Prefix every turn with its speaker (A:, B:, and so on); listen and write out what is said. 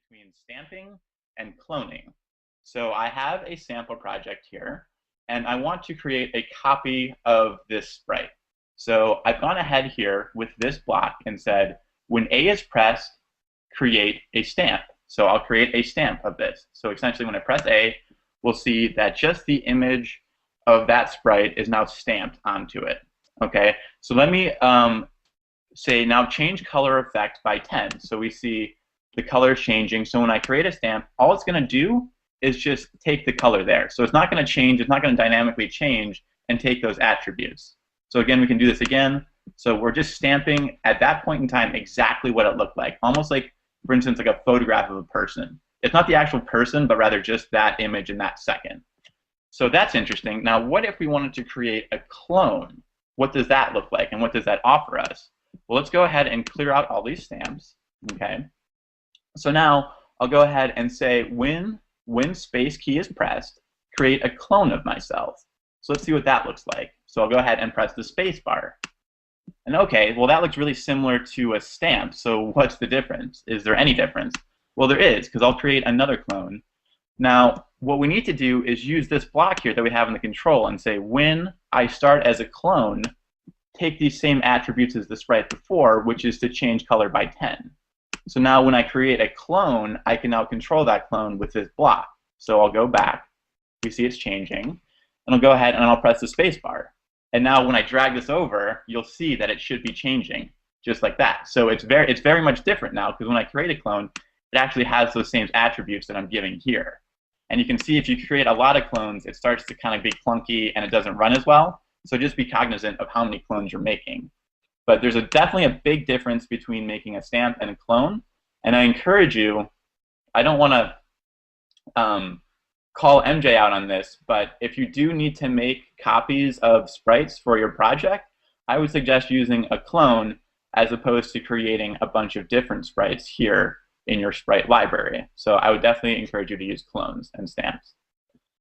A: between stamping and cloning. So I have a sample project here, and I want to create a copy of this sprite. So I've gone ahead here with this block and said, when A is pressed, create a stamp. So I'll create a stamp of this. So essentially when I press A, we'll see that just the image of that sprite is now stamped onto it. Okay, so let me say now change color effect by 10. So we see the color changing. So when I create a stamp, all it's going to do is just take the color there. So it's not going to change, it's not going to dynamically change and take those attributes. So again, we can do this again. So we're just stamping at that point in time exactly what it looked like, almost like, for instance, like a photograph of a person. It's not the actual person, but rather just that image in that second. So that's interesting. Now, what if we wanted to create a clone? What does that look like, and what does that offer us? Well, let's go ahead and clear out all these stamps. Okay. So now I'll go ahead and say when space key is pressed, create a clone of myself. So let's see what that looks like. So I'll go ahead and press the space bar. And okay, well that looks really similar to a stamp. So what's the difference? Is there any difference? Well, there is, because I'll create another clone. Now, what we need to do is use this block here that we have in the control and say when I start as a clone, take these same attributes as the sprite before, which is to change color by 10. So now when I create a clone, I can now control that clone with this block. So I'll go back. You see it's changing. And I'll go ahead and I'll press the space bar. And now when I drag this over, you'll see that it should be changing just like that. So it's very much different now, because when I create a clone, it actually has those same attributes that I'm giving here. And you can see if you create a lot of clones, it starts to kind of be clunky and it doesn't run as well. So just be cognizant of how many clones you're making. But there's definitely a big difference between making a stamp and a clone. And I encourage you, I don't want to call MJ out on this, but if you do need to make copies of sprites for your project, I would suggest using a clone as opposed to creating a bunch of different sprites here in your sprite library. So I would definitely encourage you to use clones and stamps.